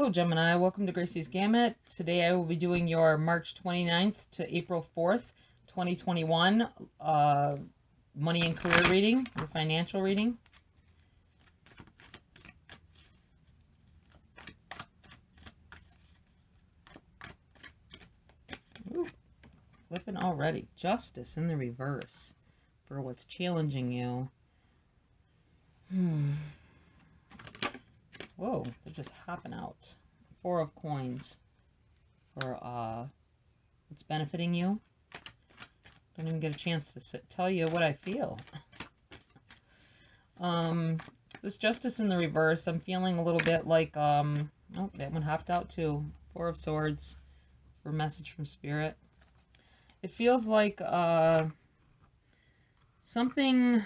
Hello Gemini, welcome to GRAYCI'S Gamut. Today I will be doing your March 29th to April 4th, 2021 money and career reading, your financial reading. Ooh, flipping already. Justice in the reverse for what's challenging you. Whoa, they're just hopping out. 4 of coins for what's benefiting you. Don't even get a chance to tell you what I feel. This justice in the reverse, I'm feeling a little bit like, oh, that one hopped out too. 4 of swords for message from spirit. It feels like something...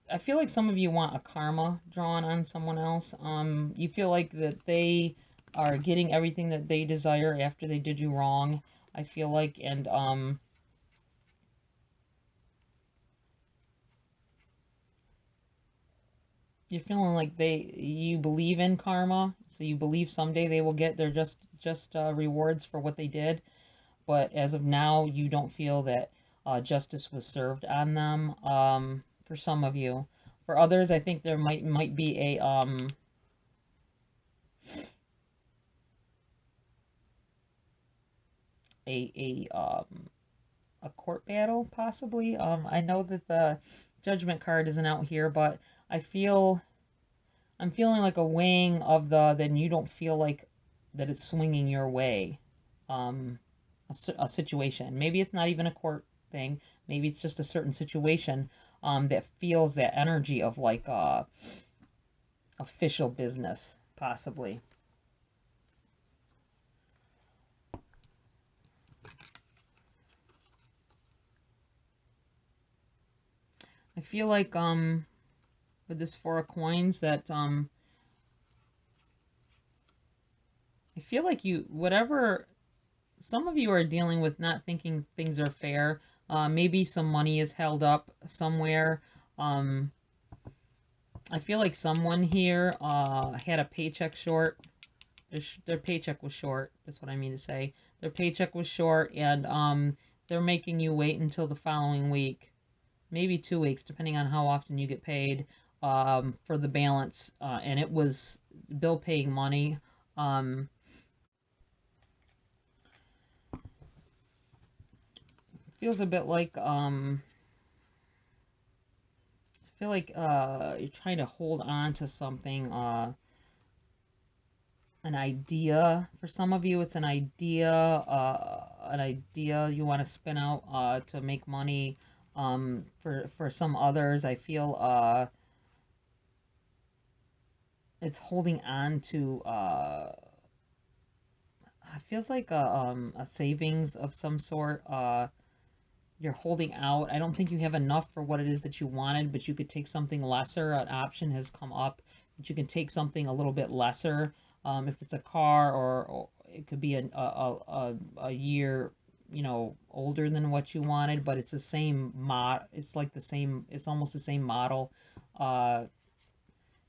I feel like some of you want a karma drawn on someone else. You feel like that they are getting everything that they desire after they did you wrong. I feel like, and you're feeling like you believe in karma, so you believe someday they will get their just rewards for what they did. But as of now, you don't feel that justice was served on them. For some of you. For others, I think there might be a court battle, possibly. I know that the Judgment card isn't out here, but I'm feeling like a weighing of then you don't feel like that it's swinging your way. A situation. Maybe it's not even a court thing. Maybe it's just a certain situation that feels that energy of like official business, possibly. I feel like with this 4 of coins that I feel like some of you are dealing with not thinking things are fair. Maybe some money is held up somewhere. I feel like someone here had a paycheck short. Their paycheck was short. That's what I mean to say. Their paycheck was short, and they're making you wait until the following week. Maybe 2 weeks, depending on how often you get paid for the balance. And it was bill paying money. Feels a bit like I feel like you're trying to hold on to something, an idea. For some of you, it's an idea you want to spin out to make money. For some others, I feel it's holding on to it feels like a savings of some sort. You're holding out. I don't think you have enough for what it is that you wanted, but you could take something lesser. An option has come up that you can take something a little bit lesser. If it's a car, or it could be a year, older than what you wanted, but it's the same it's like the same, it's almost the same model,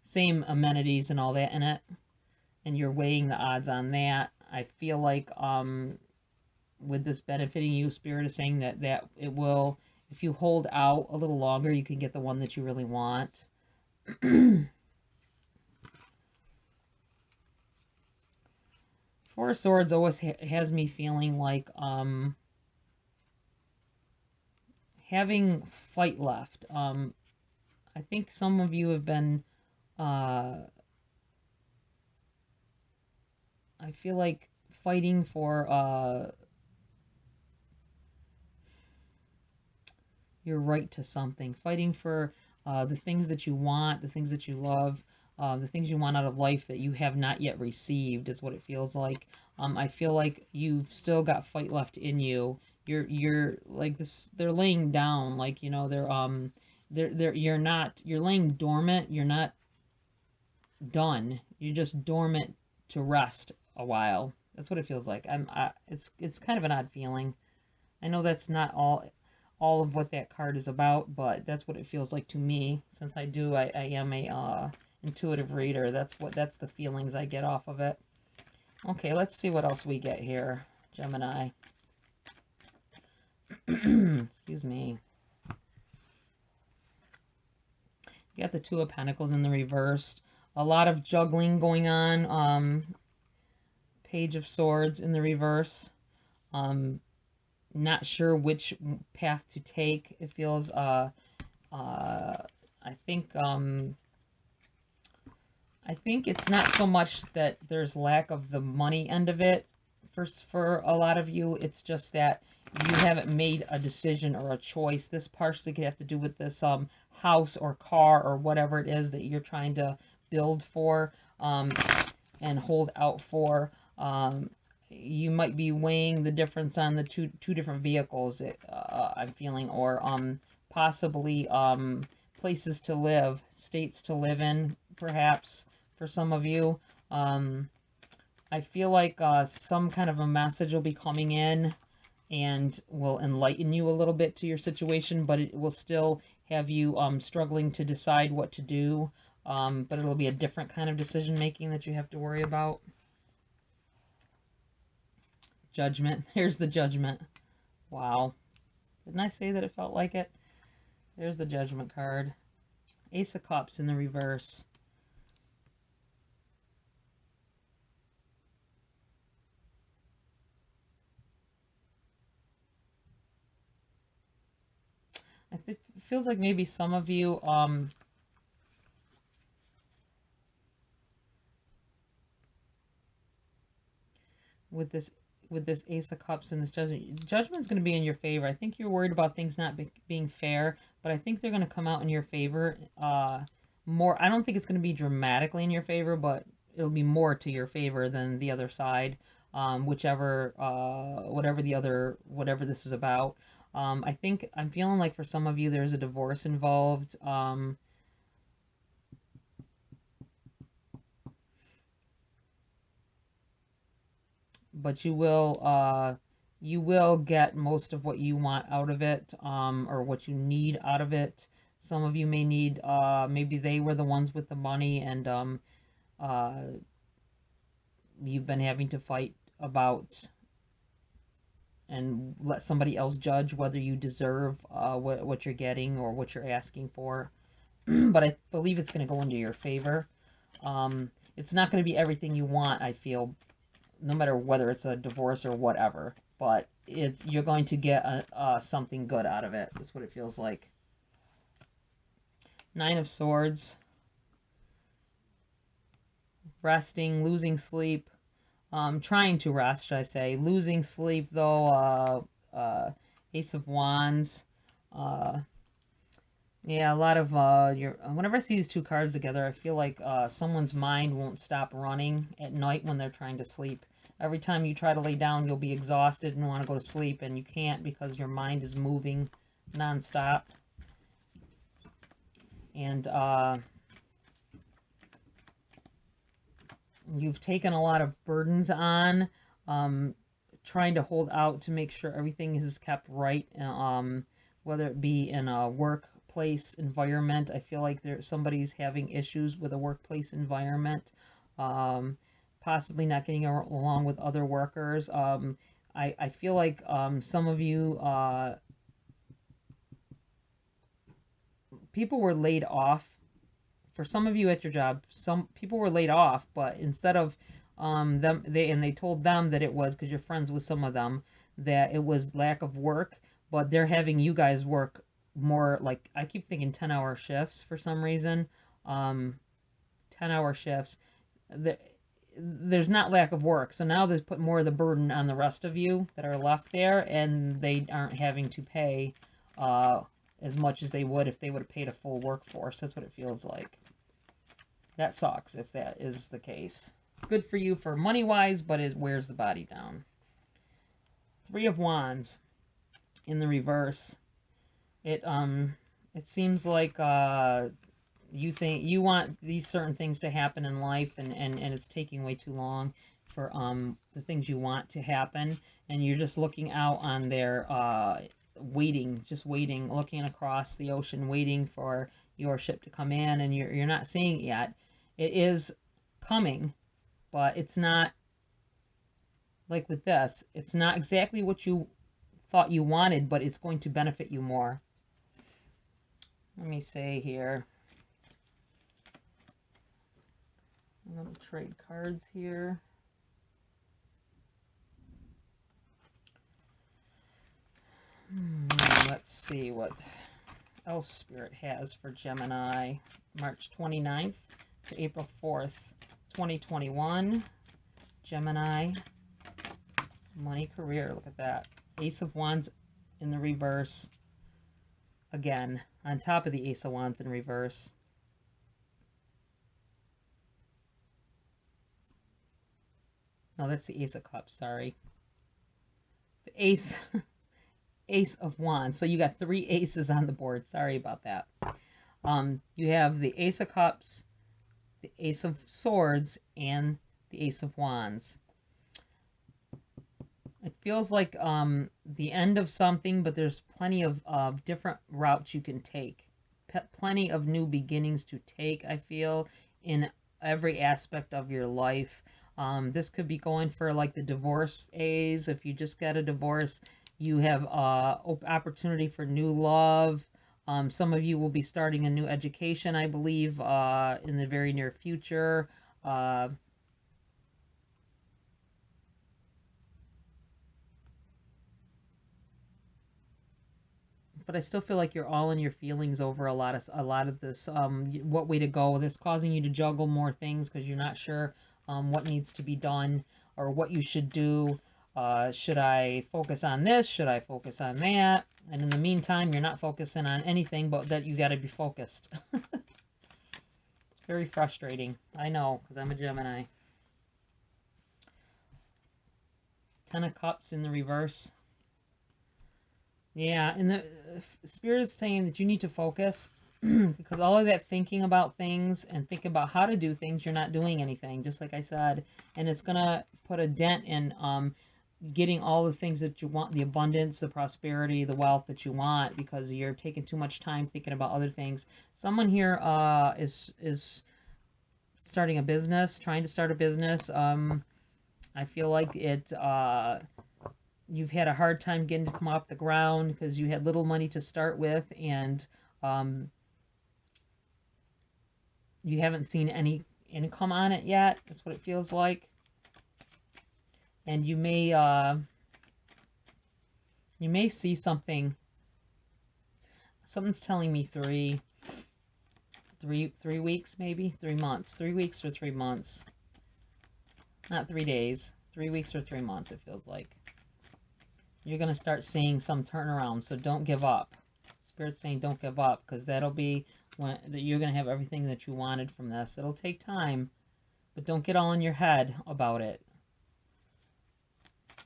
same amenities and all that in it, and you're weighing the odds on that. I feel like with this benefiting you, Spirit is saying that it will, if you hold out a little longer, you can get the one that you really want. 4 of Swords always has me feeling like having fight left. I think some of you have been I feel like fighting for your right to something, fighting for the things that you want, the things that you love, the things you want out of life that you have not yet received, is what it feels like. I feel like you've still got fight left in you. You're like this. They're laying down, like, you're laying dormant. You're not done. You're just dormant to rest a while. That's what it feels like. It's kind of an odd feeling. I know that's not all all of what that card is about, but that's what it feels like to me. Since I am a intuitive reader, that's the feelings I get off of it. Okay, let's see what else we get here, Gemini. Excuse me. You got the Two of Pentacles in the reversed. A lot of juggling going on. Page of Swords in the reverse. Not sure which path to take. It feels I think it's not so much that there's lack of the money end of it for a lot of you. It's just that you haven't made a decision or a choice. This partially could have to do with this house or car or whatever it is that you're trying to build for and hold out for. You might be weighing the difference on the two different vehicles, I'm feeling, or possibly places to live, states to live in, perhaps, for some of you. I feel like some kind of a message will be coming in and will enlighten you a little bit to your situation, but it will still have you struggling to decide what to do. But it'll be a different kind of decision making that you have to worry about. Judgment. Here's the Judgment. Wow. Didn't I say that it felt like it? There's the Judgment card. Ace of Cups in the reverse. I think it feels like maybe some of you with this Ace of Cups and this Judgment's going to be in your favor. I think you're worried about things not being fair, but I think they're going to come out in your favor more. I don't think it's going to be dramatically in your favor, but it'll be more to your favor than the other side, whatever this is about. I think I'm feeling like for some of you there's a divorce involved. But you will get most of what you want out of it, or what you need out of it. Some of you may need, maybe they were the ones with the money, and you've been having to fight about and let somebody else judge whether you deserve what you're getting or what you're asking for. But I believe it's going to go into your favor. It's not going to be everything you want, I feel, no matter whether it's a divorce or whatever, but you're going to get something good out of it. That's what it feels like. Nine of Swords. Resting, losing sleep. Trying to rest, should I say. Losing sleep, though. Ace of Wands. Yeah, a lot of whenever I see these two cards together, I feel like someone's mind won't stop running at night when they're trying to sleep. Every time you try to lay down, you'll be exhausted and want to go to sleep, and you can't because your mind is moving nonstop. And you've taken a lot of burdens on, trying to hold out to make sure everything is kept right, whether it be in a workplace environment. I feel like somebody's having issues with a workplace environment, possibly not getting along with other workers. I feel like some of you, people were laid off. For some of you at your job, some people were laid off, but instead of they told them that it was because you're friends with some of them, that it was lack of work, but they're having you guys work more, like, I keep thinking 10-hour shifts for some reason. 10-hour shifts. There's not lack of work, so now they've put more of the burden on the rest of you that are left there, and they aren't having to pay as much as they would if they would have paid a full workforce. That's what it feels like. That sucks if that is the case. Good for you for money-wise, but it wears the body down. Three of Wands in the reverse. It seems like you think you want these certain things to happen in life, and it's taking way too long for the things you want to happen, and you're just looking out on their waiting, just waiting, looking across the ocean, waiting for your ship to come in, and you're not seeing it yet. It is coming, but it's not like with this. It's not exactly what you thought you wanted, but it's going to benefit you more. Let me say here. I'm going to trade cards here. Let's see what else Spirit has for Gemini. March 29th to April 4th, 2021. Gemini. Money, career. Look at that. Ace of Wands in the reverse. Again, on top of the Ace of Wands in reverse. No, that's the Ace of Cups, sorry. The Ace... Ace of Wands. So you got 3 aces on the board. Sorry about that. You have the Ace of Cups, the Ace of Swords, and the Ace of Wands. It feels like the end of something, but there's plenty of different routes you can take. Plenty of new beginnings to take, I feel, in every aspect of your life. This could be going for like the divorce A's. If you just got a divorce, you have opportunity for new love. Some of you will be starting a new education, I believe, in the very near future. But I still feel like you're all in your feelings over a lot of this. What way to go? This causing you to juggle more things because you're not sure what needs to be done or what you should do. Should I focus on this? Should I focus on that? And in the meantime, you're not focusing on anything but that you got to be focused. It's very frustrating. I know, because I'm a Gemini. 10 of Cups in the reverse. Yeah, and the Spirit is saying that you need to focus because all of that thinking about things and thinking about how to do things, you're not doing anything, just like I said. And it's going to put a dent in getting all the things that you want, the abundance, the prosperity, the wealth that you want, because you're taking too much time thinking about other things. Someone here is starting a business, trying to start a business. I feel like you've had a hard time getting to come off the ground because you had little money to start with, and you haven't seen any income on it yet. That's what it feels like. And you may see something. Something's telling me three weeks, maybe 3 months, 3 weeks or 3 months, not 3 days, 3 weeks or 3 months. It feels like you're going to start seeing some turnaround. So don't give up. Spirit's saying don't give up, because that'll be when you're going to have everything that you wanted from this. It'll take time, but don't get all in your head about it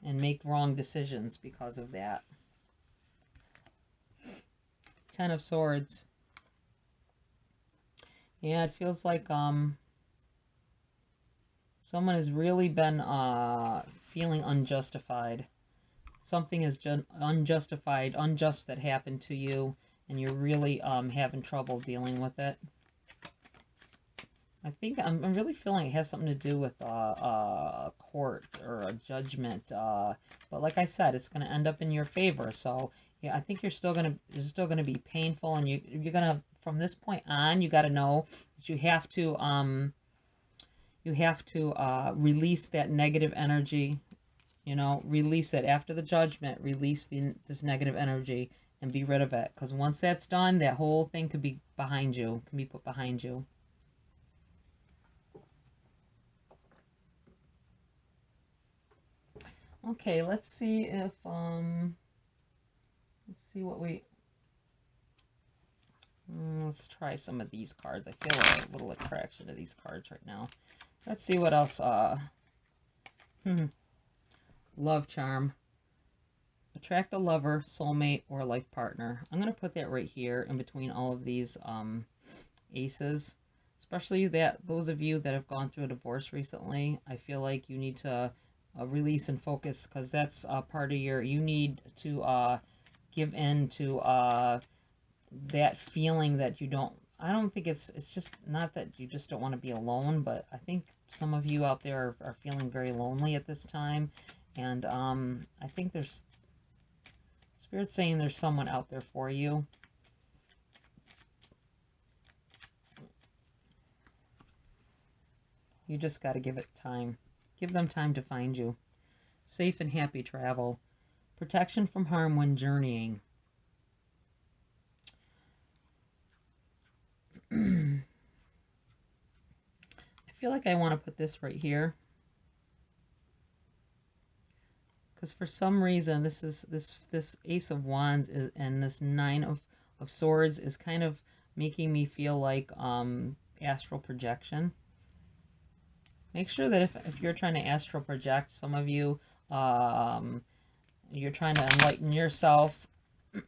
and make wrong decisions because of that. 10 of Swords. Yeah, it feels like someone has really been feeling unjustified. Something is unjustified, unjust that happened to you, and you're really having trouble dealing with it. I think I'm really feeling it has something to do with a court or a judgment. But like I said, it's going to end up in your favor. So yeah, I think it's still gonna be painful, and you're gonna, from this point on, you got to know that you have to release that negative energy. You know, release it after the judgment. Release this negative energy and be rid of it. Because once that's done, that whole thing could be behind you. Can be put behind you. Okay, let's see if let's see what we. Let's try some of these cards. I feel a little attraction to these cards right now. Let's see what else. Love charm. Attract a lover, soulmate, or life partner. I'm going to put that right here in between all of these aces. Especially those of you that have gone through a divorce recently. I feel like you need to release and focus, because that's part of you need to give in to that feeling that you don't. I don't think it's just not that you just don't want to be alone, but I think some of you out there are feeling very lonely at this time, and I think there's Spirit's saying there's someone out there for you. You just got to give it time. Give them time to find you. Safe and happy travel. Protection from harm when journeying. I feel like I want to put this right here, because for some reason this Ace of Wands and this Nine of Swords is kind of making me feel like astral projection. Make sure that if you're trying to astral project, some of you you're trying to enlighten yourself,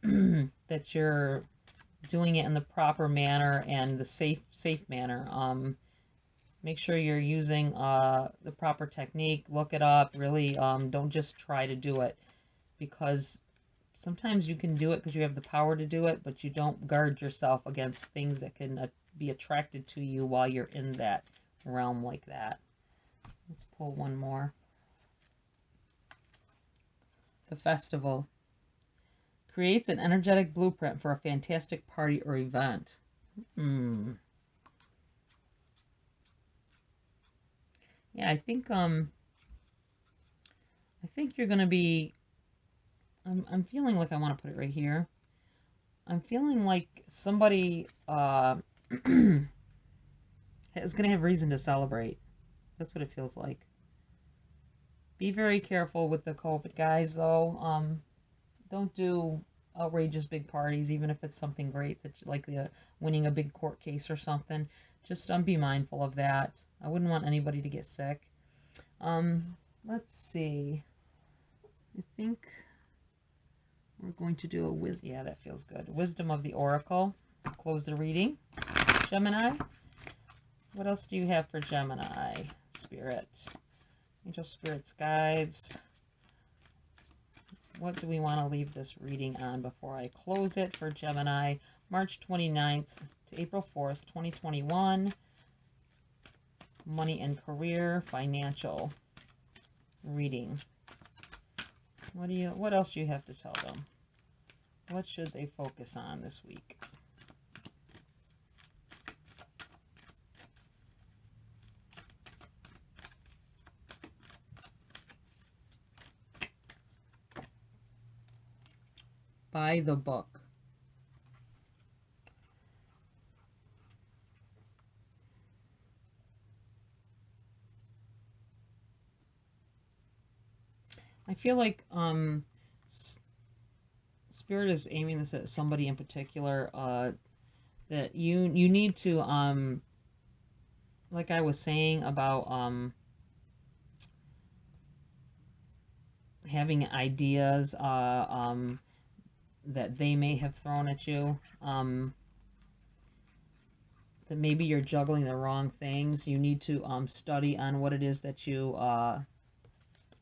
that you're doing it in the proper manner and the safe manner. Make sure you're using the proper technique. Look it up. Really, don't just try to do it, because sometimes you can do it because you have the power to do it, but you don't guard yourself against things that can be attracted to you while you're in that realm like that. Let's pull one more. The Festival. Creates an energetic blueprint for a fantastic party or event. Yeah, I think you're gonna be. I'm feeling like I want to put it right here. I'm feeling like somebody is gonna have reason to celebrate. That's what it feels like. Be very careful with the COVID, guys, though. Don't do outrageous big parties, even if it's something great, that like winning a big court case or something. Just be mindful of that. I wouldn't want anybody to get sick. Let's see. I think we're going to do a wisdom. Yeah, that feels good. Wisdom of the Oracle. Close the reading. Gemini. What else do you have for Gemini? Spirit. Angel Spirits, guides. What do we want to leave this reading on before I close it for Gemini? March 29th to April 4th, 2021. Money and career, financial reading. What else do you have to tell them? What should they focus on this week? Buy the book. I feel like Spirit is aiming this at somebody in particular, that you need to, like I was saying about having ideas that they may have thrown at you, that maybe you're juggling the wrong things. You need to study on what it is that you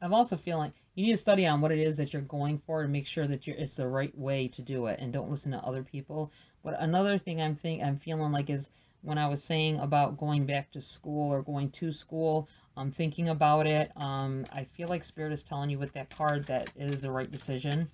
I'm also feeling you need to study on what it is that you're going for to make sure that it's the right way to do it, and don't listen to other people. But another thing I'm feeling like is when I was saying about going back to school or going to school, I'm thinking about it. I feel like Spirit is telling you with that card that it is the right decision.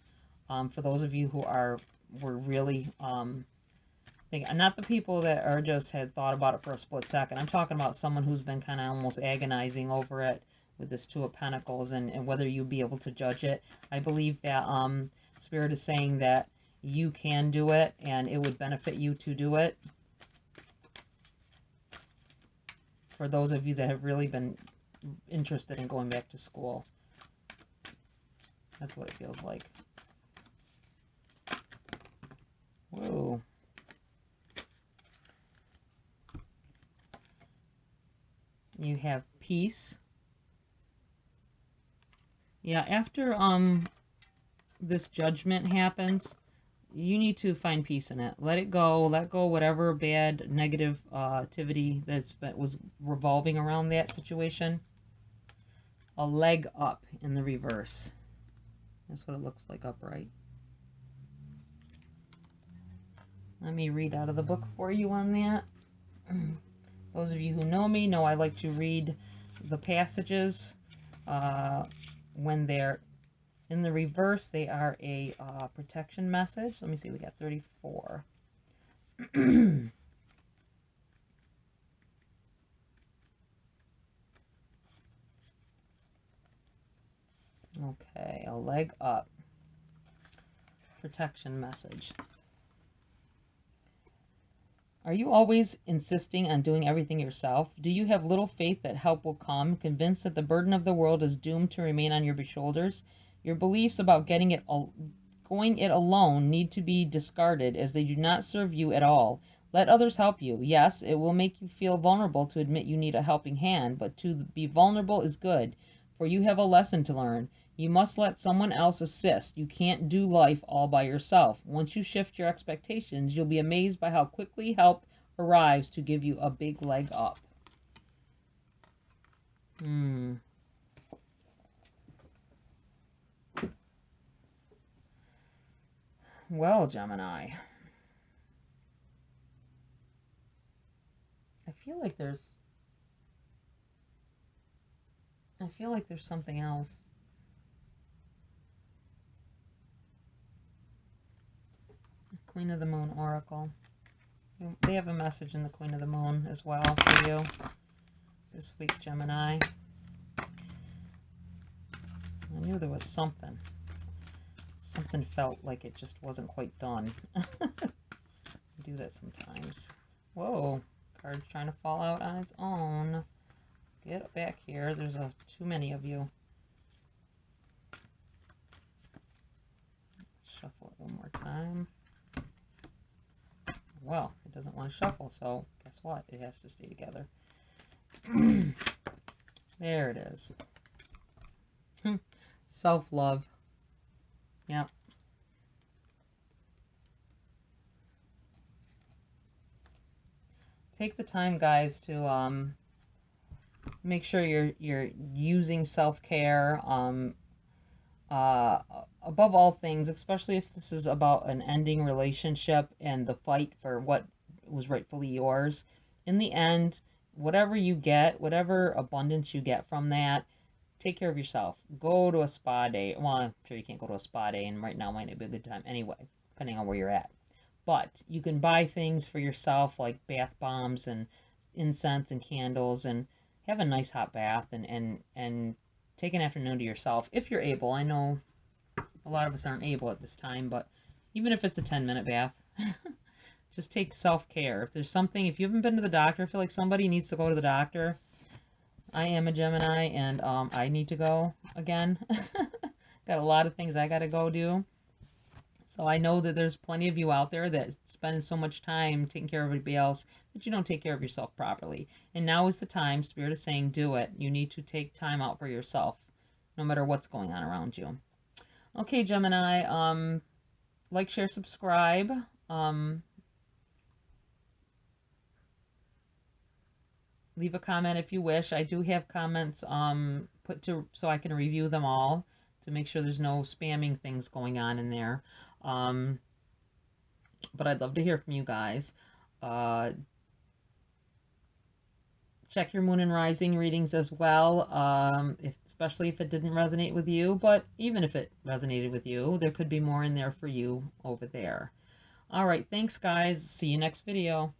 For those of you who were really not the people that are just had thought about it for a split second. I'm talking about someone who's been kind of almost agonizing over it with this Two of Pentacles, and whether you'll be able to judge it. I believe that Spirit is saying that you can do it, and it would benefit you to do it. For those of you that have really been interested in going back to school. That's what it feels like. Whoa. You have peace. Yeah, after this judgment happens, you need to find peace in it. Let it go. Let go whatever bad, negative activity was revolving around that situation. A leg up in the reverse. That's what it looks like upright. Let me read out of the book for you on that. Those of you who know me know I like to read the passages. When they're in the reverse, they are a protection message. Let me see, we got 34. Okay, a leg up. Protection message. Are you always insisting on doing everything yourself? Do you have little faith that help will come, convinced that the burden of the world is doomed to remain on your shoulders? Your beliefs about going it alone need to be discarded, as they do not serve you at all. Let others help you. Yes, it will make you feel vulnerable to admit you need a helping hand, but to be vulnerable is good, for you have a lesson to learn. You must let someone else assist. You can't do life all by yourself. Once you shift your expectations, you'll be amazed by how quickly help arrives to give you a big leg up. Well, Gemini, I feel like there's something else. Queen of the Moon Oracle. They have a message in the Queen of the Moon as well for you this week, Gemini. I knew there was something. Something felt like it just wasn't quite done. I do that sometimes. Whoa, card's trying to fall out on its own. Get back here. There's too many of you. Shuffle it one more time. Well, it doesn't want to shuffle, so guess what? It has to stay together. There it is. Self-love. Yep. Take the time, guys, to make sure you're using self-care. Above all things, especially if this is about an ending relationship and the fight for what was rightfully yours. In the end, whatever you get, whatever abundance you get from that, take care of yourself. Go to a spa day. Well, I'm sure you can't go to a spa day, and right now might not be a good time anyway, depending on where you're at. But you can buy things for yourself like bath bombs and incense and candles, and have a nice hot bath and take an afternoon to yourself if you're able. I know a lot of us aren't able at this time, but even if it's a 10-minute bath, just take self-care. If there's something, if you haven't been to the doctor, I feel like somebody needs to go to the doctor. I am a Gemini, and I need to go again. Got a lot of things I got to go do. So I know that there's plenty of you out there that spend so much time taking care of everybody else that you don't take care of yourself properly. And now is the time. Spirit is saying, do it. You need to take time out for yourself, no matter what's going on around you. Okay, Gemini, like, share, subscribe. Leave a comment if you wish. I do have comments put to so I can review them all to make sure there's no spamming things going on in there. But I'd love to hear from you guys. Check your moon and rising readings as well, especially if it didn't resonate with you. But even if it resonated with you, there could be more in there for you over there. All right, thanks, guys. See you next video.